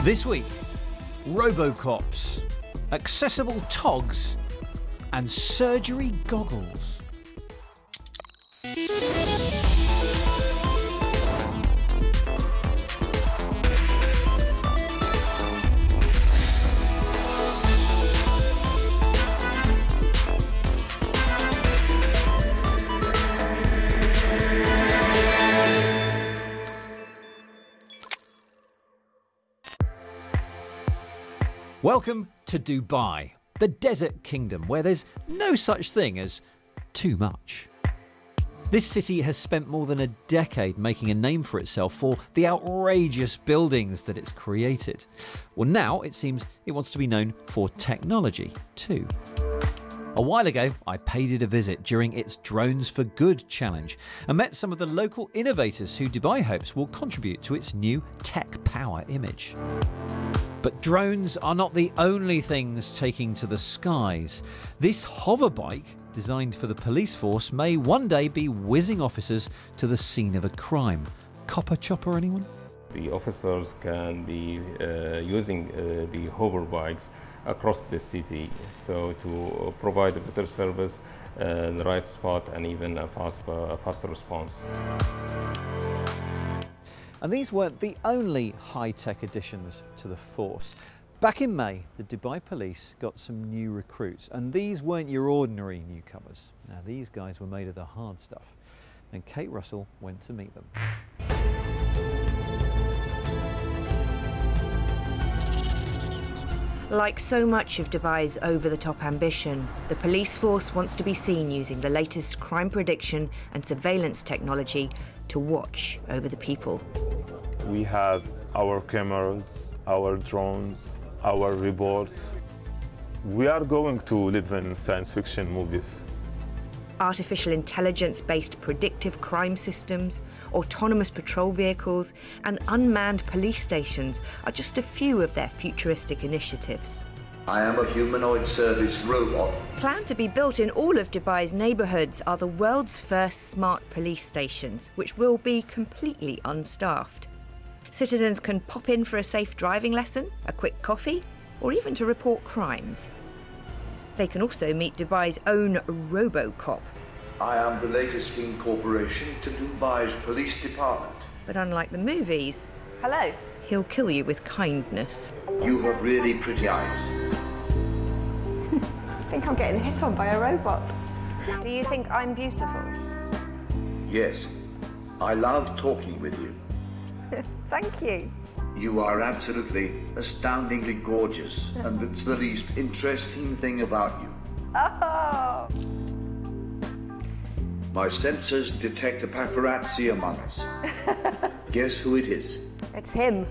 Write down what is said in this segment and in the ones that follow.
This week, Robocops, accessible togs, and surgery goggles. Welcome to Dubai, the desert kingdom where there's no such thing as too much. This city has spent more than a decade making a name for itself for the outrageous buildings that it's created. Well, now it seems it wants to be known for technology too. A while ago, I paid it a visit during its Drones for Good challenge and met some of the local innovators who Dubai hopes will contribute to its new tech power image. But drones are not the only things taking to the skies. This hover bike, designed for the police force, may one day be whizzing officers to the scene of a crime. Copper chopper, anyone? The officers can be using the hover bikes across the city, so to provide a better service in the right spot and even a faster response. And these weren't the only high-tech additions to the force. Back in May, the Dubai police got some new recruits, and these weren't your ordinary newcomers. Now, these guys were made of the hard stuff, and Kate Russell went to meet them. Like so much of Dubai's over-the-top ambition, the police force wants to be seen using the latest crime prediction and surveillance technology to watch over the people. We have our cameras, our drones, our reports. We are going to live in science fiction movies. Artificial intelligence-based predictive crime systems, autonomous patrol vehicles, and unmanned police stations are just a few of their futuristic initiatives. I am a humanoid service robot. Planned to be built in all of Dubai's neighbourhoods are the world's first smart police stations, which will be completely unstaffed. Citizens can pop in for a safe driving lesson, a quick coffee, or even to report crimes. They can also meet Dubai's own Robocop. I am the latest incorporation to Dubai's police department. But unlike the movies, hello, he'll kill you with kindness. You have really pretty eyes. I think I'm getting hit on by a robot. Do you think I'm beautiful? Yes, I love talking with you. Thank you. You are absolutely astoundingly gorgeous, and it's the least interesting thing about you. Oh! My sensors detect a paparazzi among us. Guess who it is? It's him.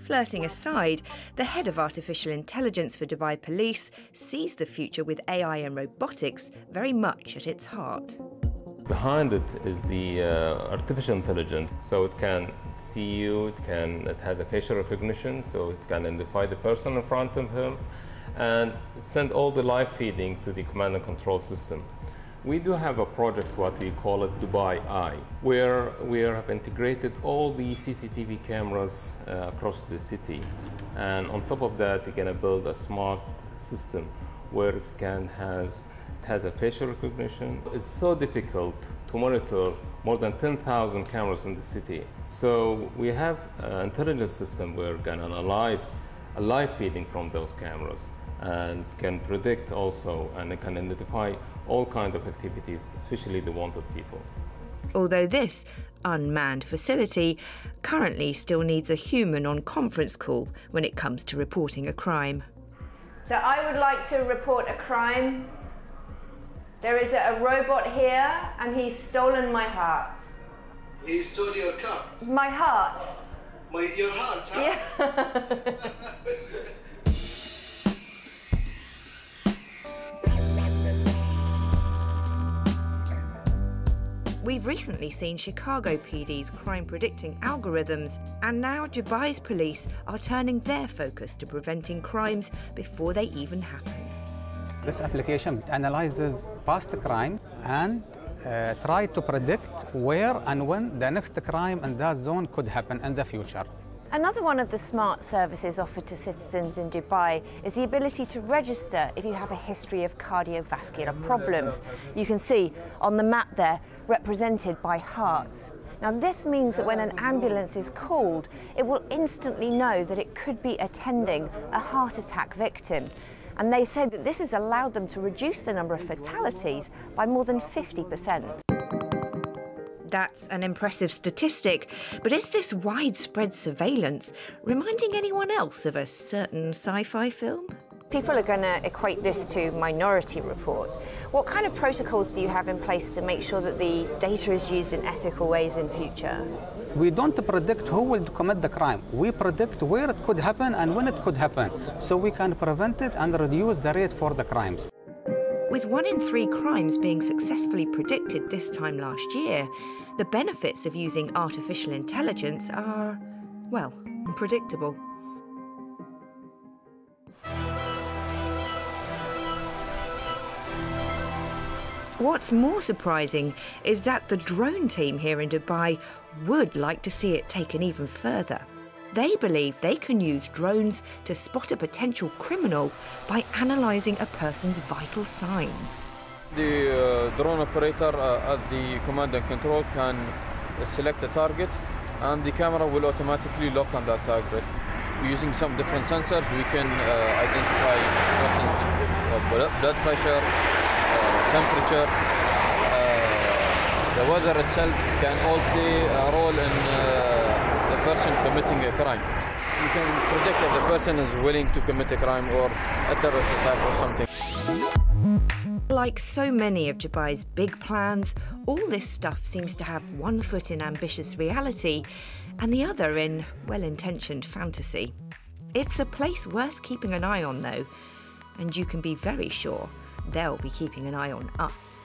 Flirting aside, the head of artificial intelligence for Dubai Police sees the future with AI and robotics very much at its heart. Behind it is the artificial intelligence, so it can see you, it has a facial recognition, so it can identify the person in front of him and send all the live feeding to the command and control system. We do have a project, what we call it Dubai Eye, where we have integrated all the CCTV cameras across the city. And on top of that, you're going to build a smart system where it has a facial recognition. It's so difficult to monitor more than 10,000 cameras in the city. So we have an intelligence system where we can analyze a live feeding from those cameras and can predict also, and it can identify all kinds of activities, especially the wanted people. Although this unmanned facility currently still needs a human on conference call when it comes to reporting a crime. So I would like to report a crime. There is a robot here and he's stolen my heart. He stole your cup? My heart. Your heart, huh? Yeah. We've recently seen Chicago PD's crime-predicting algorithms, and now Dubai's police are turning their focus to preventing crimes before they even happen. This application analyzes past crime and try to predict where and when the next crime in that zone could happen in the future. Another one of the smart services offered to citizens in Dubai is the ability to register if you have a history of cardiovascular problems. You can see on the map there, represented by hearts. Now this means that when an ambulance is called, it will instantly know that it could be attending a heart attack victim. And they say that this has allowed them to reduce the number of fatalities by more than 50%. That's an impressive statistic, but is this widespread surveillance reminding anyone else of a certain sci-fi film? People are going to equate this to Minority Report. What kind of protocols do you have in place to make sure that the data is used in ethical ways in future? We don't predict who will commit the crime. We predict where it could happen and when it could happen, so we can prevent it and reduce the rate for the crimes. With 1 in 3 crimes being successfully predicted this time last year, the benefits of using artificial intelligence are, well, predictable. What's more surprising is that the drone team here in Dubai would like to see it taken even further. They believe they can use drones to spot a potential criminal by analysing a person's vital signs. The drone operator at the command and control can select a target and the camera will automatically lock on that target. Using some different sensors, we can identify person's blood pressure, temperature. The weather itself can all play a role in the person committing a crime. You can predict if the person is willing to commit a crime or a terrorist attack or something. Like so many of Dubai's big plans, all this stuff seems to have one foot in ambitious reality and the other in well-intentioned fantasy. It's a place worth keeping an eye on, though, and you can be very sure they'll be keeping an eye on us.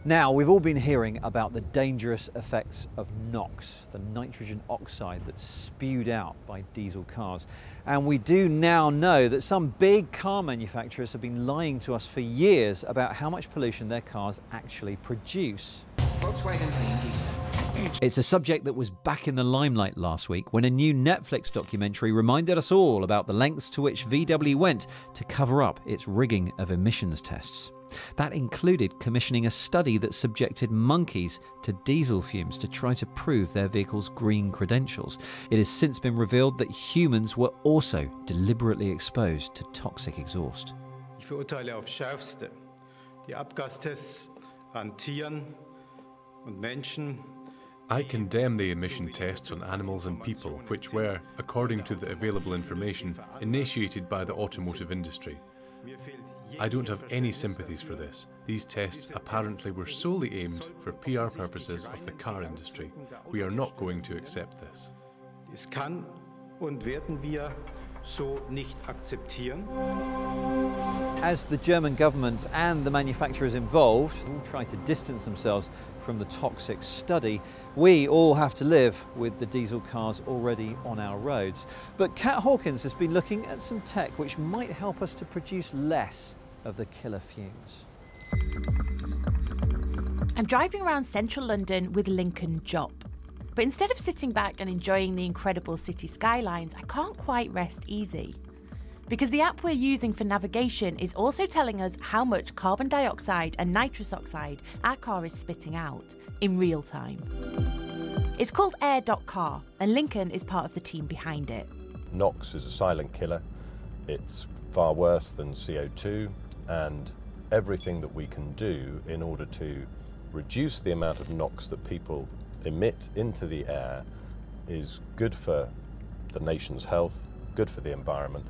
Now, we've all been hearing about the dangerous effects of NOx, the nitrogen oxide that's spewed out by diesel cars. And we do now know that some big car manufacturers have been lying to us for years about how much pollution their cars actually produce. Volkswagen Clean Diesel. It's a subject that was back in the limelight last week when a new Netflix documentary reminded us all about the lengths to which VW went to cover up its rigging of emissions tests. That included commissioning a study that subjected monkeys to diesel fumes to try to prove their vehicles' green credentials. It has since been revealed that humans were also deliberately exposed to toxic exhaust. Ich verurteile aufs Schärfste die Abgastests an Tieren und Menschen. I condemn the emission tests on animals and people, which were, according to the available information, initiated by the automotive industry. I don't have any sympathies for this. These tests apparently were solely aimed for PR purposes of the car industry. We are not going to accept this. Es kann und werden wir so nicht akzeptieren. As the German government and the manufacturers involved all try to distance themselves from the toxic study, we all have to live with the diesel cars already on our roads. But Kat Hawkins has been looking at some tech which might help us to produce less of the killer fumes. I'm driving around central London with Lincoln Jop. But instead of sitting back and enjoying the incredible city skylines, I can't quite rest easy. Because the app we're using for navigation is also telling us how much carbon dioxide and nitrous oxide our car is spitting out in real time. It's called Air.car, and Lincoln is part of the team behind it. NOx is a silent killer. It's far worse than CO2, and everything that we can do in order to reduce the amount of NOx that people emit into the air is good for the nation's health, good for the environment,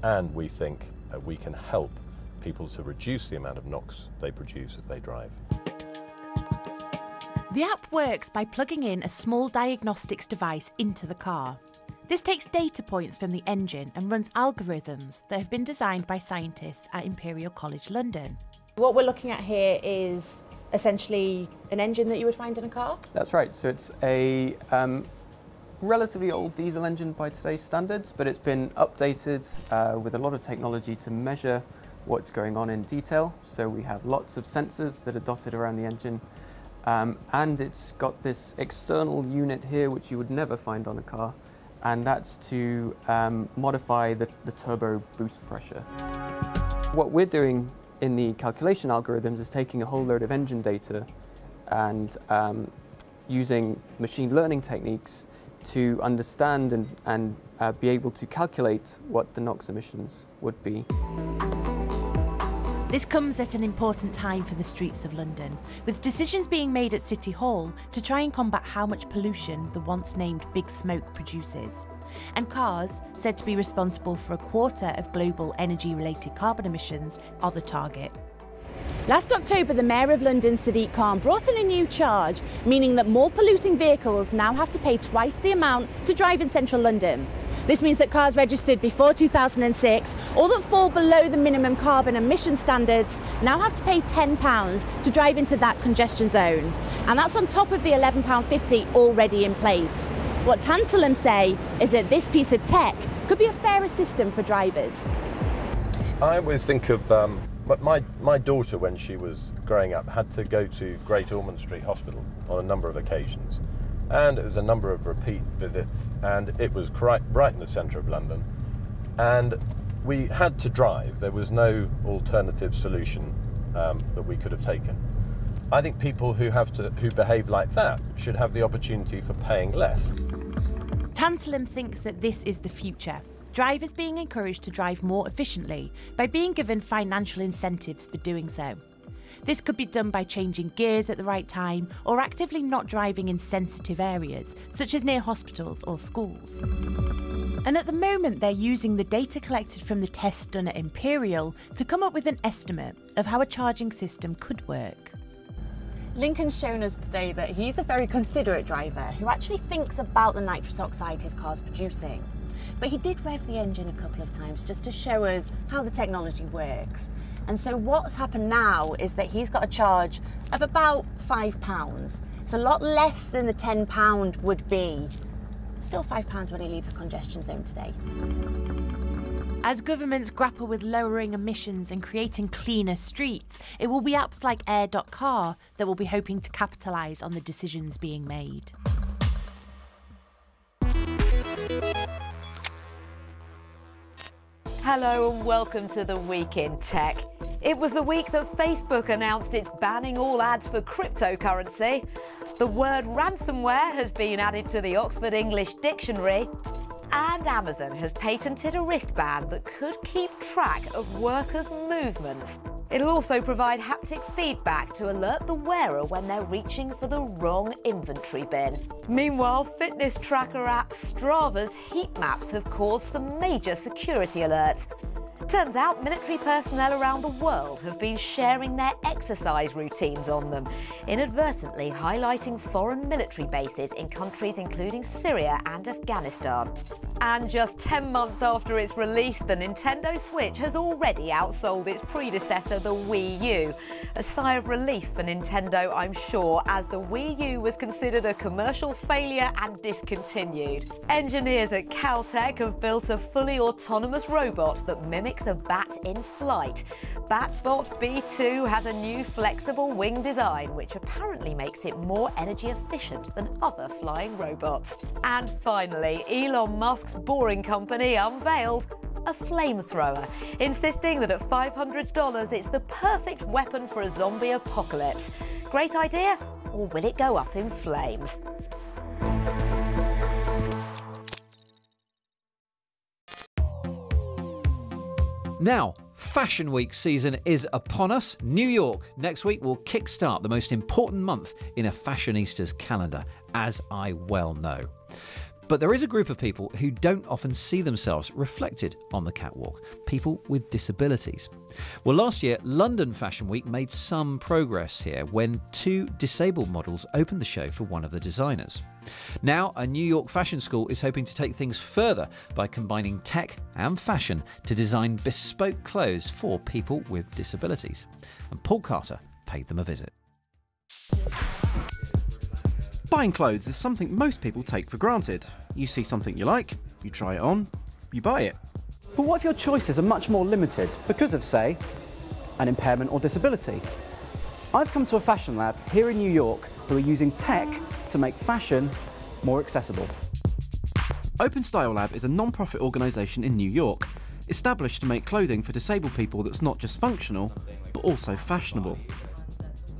and we think we can help people to reduce the amount of NOx they produce as they drive. The app works by plugging in a small diagnostics device into the car. This takes data points from the engine and runs algorithms that have been designed by scientists at Imperial College London. What we're looking at here is essentially an engine that you would find in a car? That's right. So it's a relatively old diesel engine by today's standards, but it's been updated with a lot of technology to measure what's going on in detail. So we have lots of sensors that are dotted around the engine, and it's got this external unit here which you would never find on a car, and that's to modify the turbo boost pressure. What we're doing in the calculation algorithms is taking a whole load of engine data and using machine learning techniques to understand and be able to calculate what the NOx emissions would be. This comes at an important time for the streets of London, with decisions being made at City Hall to try and combat how much pollution the once named Big Smoke produces. And cars, said to be responsible for 1/4 of global energy-related carbon emissions, are the target. Last October, the Mayor of London, Sadiq Khan, brought in a new charge, meaning that more polluting vehicles now have to pay twice the amount to drive in central London. This means that cars registered before 2006 or that fall below the minimum carbon emission standards now have to pay £10 to drive into that congestion zone. And that's on top of the £11.50 already in place. What Tantalum say is that this piece of tech could be a fairer system for drivers. I always think of my daughter, when she was growing up, had to go to Great Ormond Street Hospital on a number of occasions. And it was a number of repeat visits, and it was right in the centre of London. And we had to drive. There was no alternative solution that we could have taken. I think people who behave like that should have the opportunity for paying less. Tantalum thinks that this is the future. Drivers being encouraged to drive more efficiently by being given financial incentives for doing so. This could be done by changing gears at the right time or actively not driving in sensitive areas, such as near hospitals or schools. And at the moment, they're using the data collected from the tests done at Imperial to come up with an estimate of how a charging system could work. Lincoln's shown us today that he's a very considerate driver who actually thinks about the nitrous oxide his car's producing. But he did rev the engine a couple of times just to show us how the technology works. And so what's happened now is that he's got a charge of about £5. It's a lot less than the £10 would be. Still £5 when he leaves the congestion zone today. As governments grapple with lowering emissions and creating cleaner streets, it will be apps like Air.car that will be hoping to capitalise on the decisions being made. Hello and welcome to the Week in Tech. It was the week that Facebook announced it's banning all ads for cryptocurrency. The word ransomware has been added to the Oxford English Dictionary. And Amazon has patented a wristband that could keep track of workers' movements. It'll also provide haptic feedback to alert the wearer when they're reaching for the wrong inventory bin. Meanwhile, fitness tracker app Strava's heat maps have caused some major security alerts. Turns out military personnel around the world have been sharing their exercise routines on them, inadvertently highlighting foreign military bases in countries including Syria and Afghanistan. And just 10 months after its release, the Nintendo Switch has already outsold its predecessor, the Wii U. A sigh of relief for Nintendo, I'm sure, as the Wii U was considered a commercial failure and discontinued. Engineers at Caltech have built a fully autonomous robot that mimics a bat in flight. Batbot B2 has a new flexible wing design, which apparently makes it more energy efficient than other flying robots. And finally, Elon Musk's Boring Company unveiled a flamethrower, insisting that at $500 it's the perfect weapon for a zombie apocalypse. Great idea, or will it go up in flames? Now, Fashion Week season is upon us. New York next week will kickstart the most important month in a fashionista's calendar, as I well know. But there is a group of people who don't often see themselves reflected on the catwalk, people with disabilities. Well, last year, London Fashion Week made some progress here when 2 disabled models opened the show for one of the designers. Now, a New York fashion school is hoping to take things further by combining tech and fashion to design bespoke clothes for people with disabilities. And Paul Carter paid them a visit. Buying clothes is something most people take for granted. You see something you like, you try it on, you buy it. But what if your choices are much more limited because of, say, an impairment or disability? I've come to a fashion lab here in New York who are using tech to make fashion more accessible. Open Style Lab is a non-profit organisation in New York, established to make clothing for disabled people that's not just functional, but also fashionable.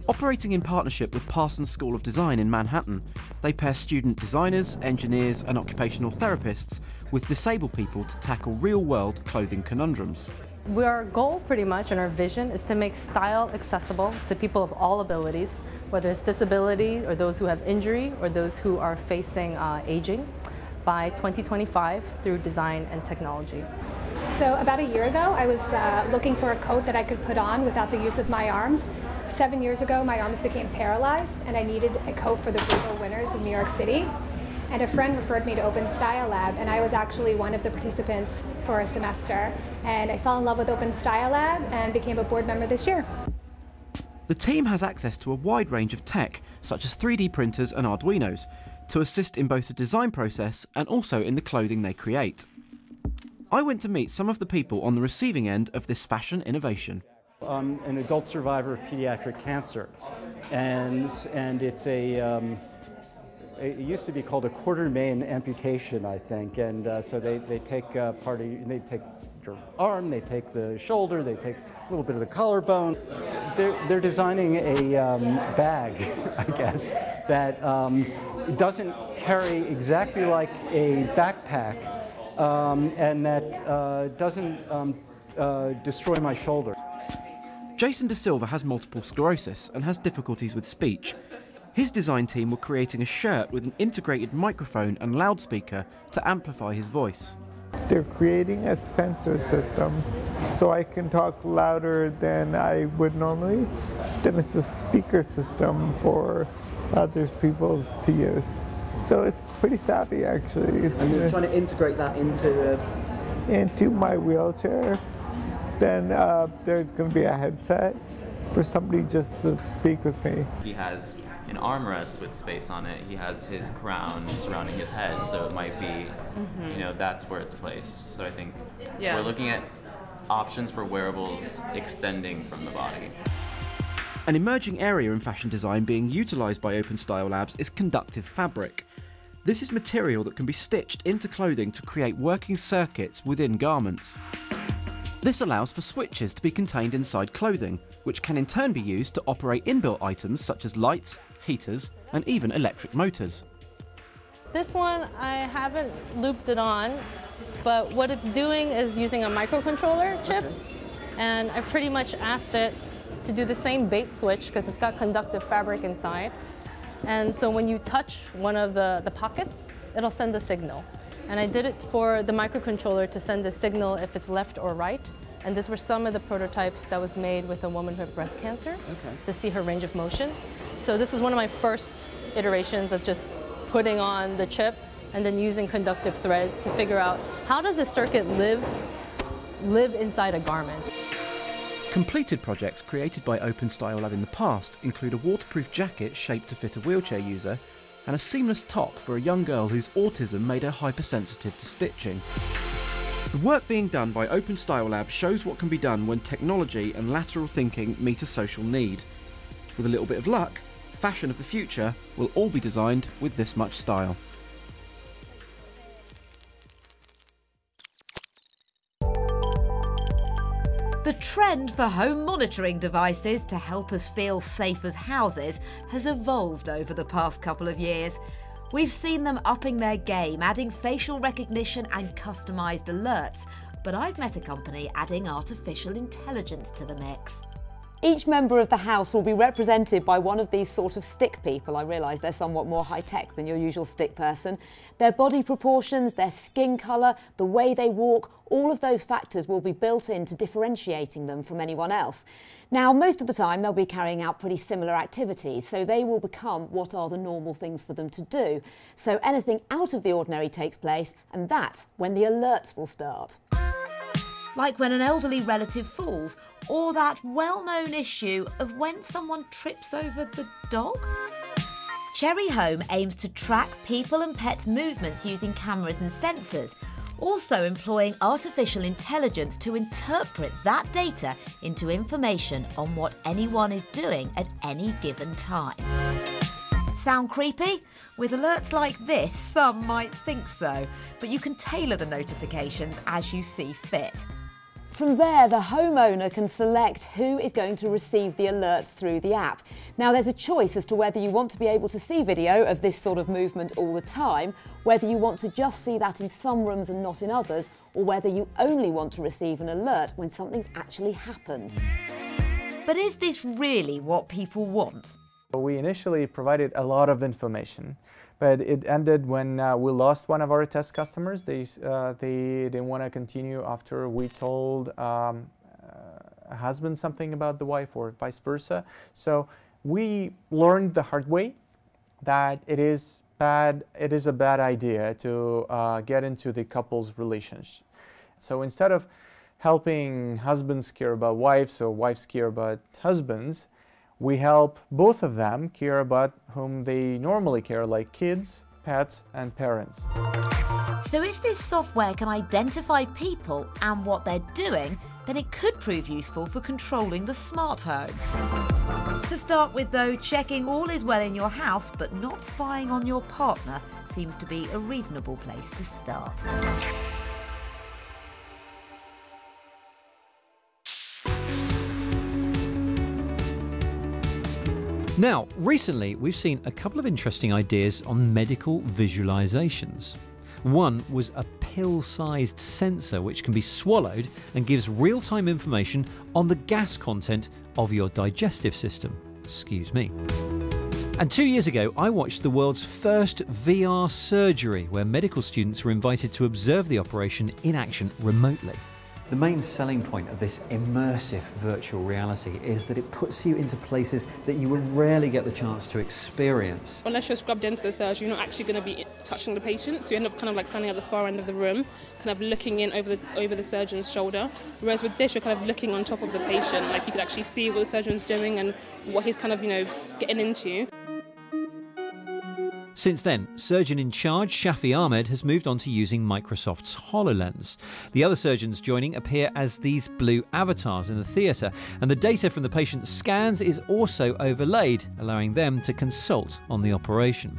Operating in partnership with Parsons School of Design in Manhattan, they pair student designers, engineers and occupational therapists with disabled people to tackle real-world clothing conundrums. Our goal pretty much and our vision is to make style accessible to people of all abilities, whether it's disability or those who have injury or those who are facing aging, by 2025 through design and technology. So about a year ago, I was looking for a coat that I could put on without the use of my arms. 7 years ago, my arms became paralyzed and I needed a coat for the brutal winters of New York City. And a friend referred me to Open Style Lab, and I was actually one of the participants for a semester. And I fell in love with Open Style Lab and became a board member this year. The team has access to a wide range of tech, such as 3D printers and Arduinos, to assist in both the design process and also in the clothing they create. I went to meet some of the people on the receiving end of this fashion innovation. I'm an adult survivor of pediatric cancer, and it's a it used to be called a quarter main amputation, I think, and so they take they take your arm, they take the shoulder, they take a little bit of the collarbone. They're designing a bag, I guess, that doesn't carry exactly like a backpack, and that doesn't destroy my shoulder. Jason Da Silva has multiple sclerosis and has difficulties with speech. His design team were creating a shirt with an integrated microphone and loudspeaker to amplify his voice. They're creating a sensor system so I can talk louder than I would normally. Then it's a speaker system for other people to use. So it's pretty savvy, actually. And you're trying to integrate that into my wheelchair. Then there's going to be a headset for somebody just to speak with me. He has an armrest with space on it. He has his crown surrounding his head, so it might be, you know, that's where it's placed. So I think we're looking at options for wearables extending from the body. An emerging area in fashion design being utilised by Open Style Labs is conductive fabric. This is material that can be stitched into clothing to create working circuits within garments. This allows for switches to be contained inside clothing, which can in turn be used to operate inbuilt items such as lights, heaters, and even electric motors. This one, I haven't looped it on, but what it's doing is using a microcontroller chip, and I've pretty much asked it to do the same bait switch because it's got conductive fabric inside. And so when you touch one of the pockets, it'll send a signal. And I did it for the microcontroller to send a signal if it's left or right. And these were some of the prototypes that was made with a woman who had breast cancer to see her range of motion. So this was one of my first iterations of just putting on the chip and then using conductive thread to figure out how does this circuit live inside a garment. Completed projects created by Open Style Lab in the past include a waterproof jacket shaped to fit a wheelchair user and a seamless top for a young girl whose autism made her hypersensitive to stitching. The work being done by Open Style Lab shows what can be done when technology and lateral thinking meet a social need. With a little bit of luck, fashion of the future will all be designed with this much style. The trend for home monitoring devices to help us feel safe as houses has evolved over the past couple of years. We've seen them upping their game, adding facial recognition and customised alerts. But I've met a company adding artificial intelligence to the mix. Each member of the house will be represented by one of these sort of stick people. I realise they're somewhat more high-tech than your usual stick person. Their body proportions, their skin colour, the way they walk, all of those factors will be built into differentiating them from anyone else. Now, most of the time they'll be carrying out pretty similar activities, so they will become what are the normal things for them to do. So anything out of the ordinary takes place, and that's when the alerts will start. Like when an elderly relative falls, or that well-known issue of when someone trips over the dog. Cherry Home aims to track people and pets' movements using cameras and sensors, also employing artificial intelligence to interpret that data into information on what anyone is doing at any given time. Sound creepy? With alerts like this, some might think so, but you can tailor the notifications as you see fit. From there, the homeowner can select who is going to receive the alerts through the app. Now, there's a choice as to whether you want to be able to see video of this sort of movement all the time, whether you want to just see that in some rooms and not in others, or whether you only want to receive an alert when something's actually happened. But is this really what people want? We initially provided a lot of information, but it ended when we lost one of our test customers. They didn't want to continue after we told a husband something about the wife or vice versa. So we learned the hard way that it is a bad idea to get into the couple's relationship. So instead of helping husbands care about wives or wives care about husbands, we help both of them care about whom they normally care, like kids, pets, and parents. So if this software can identify people and what they're doing, then it could prove useful for controlling the smart home. To start with though, checking all is well in your house but not spying on your partner seems to be a reasonable place to start. Now, recently we've seen a couple of interesting ideas on medical visualizations. One was a pill-sized sensor which can be swallowed and gives real-time information on the gas content of your digestive system. Excuse me. And 2 years ago, I watched the world's first VR surgery where medical students were invited to observe the operation in action remotely. The main selling point of this immersive virtual reality is that it puts you into places that you would rarely get the chance to experience. Unless you're scrubbed into the surgery, you're not actually going to be touching the patient, so you end up kind of like standing at the far end of the room, kind of looking in over the surgeon's shoulder. Whereas with this, you're kind of looking on top of the patient, like you could actually see what the surgeon's doing and what he's kind of, getting into. Since then, surgeon in charge Shafi Ahmed has moved on to using Microsoft's HoloLens. The other surgeons joining appear as these blue avatars in the theatre, and the data from the patient's scans is also overlaid, allowing them to consult on the operation.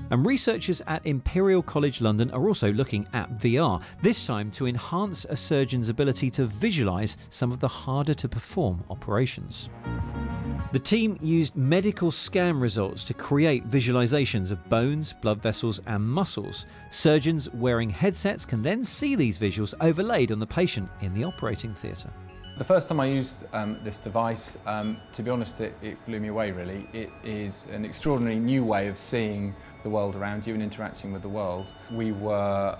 And researchers at Imperial College London are also looking at VR, this time to enhance a surgeon's ability to visualise some of the harder to perform operations. The team used medical scan results to create visualizations of bones, blood vessels and muscles. Surgeons wearing headsets can then see these visuals overlaid on the patient in the operating theatre. The first time I used this device, to be honest, it blew me away really. It is an extraordinary new way of seeing the world around you and interacting with the world. We were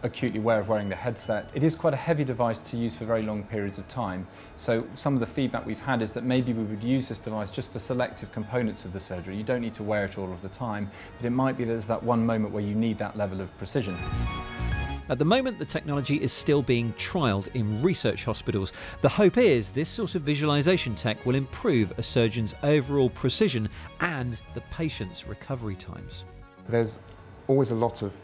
acutely aware of wearing the headset. It is quite a heavy device to use for very long periods of time. So some of the feedback we've had is that maybe we would use this device just for selective components of the surgery. You don't need to wear it all of the time, but it might be there's that one moment where you need that level of precision. At the moment, the technology is still being trialled in research hospitals. The hope is this sort of visualization tech will improve a surgeon's overall precision and the patient's recovery times. There's always a lot of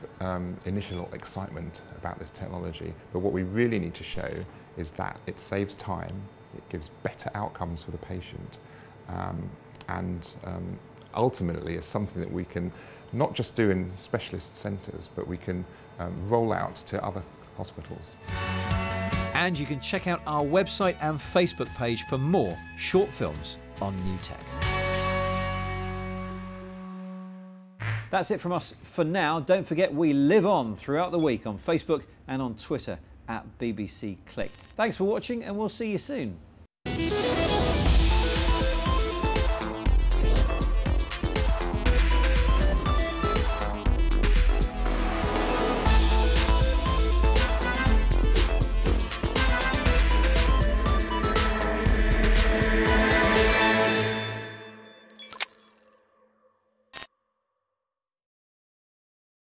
initial excitement about this technology, but what we really need to show is that it saves time, it gives better outcomes for the patient, and ultimately is something that we can not just do in specialist centres, but we can roll out to other hospitals. And you can check out our website and Facebook page for more short films on new tech. That's it from us for now. Don't forget we live on throughout the week on Facebook and on Twitter at BBC Click. Thanks for watching and we'll see you soon.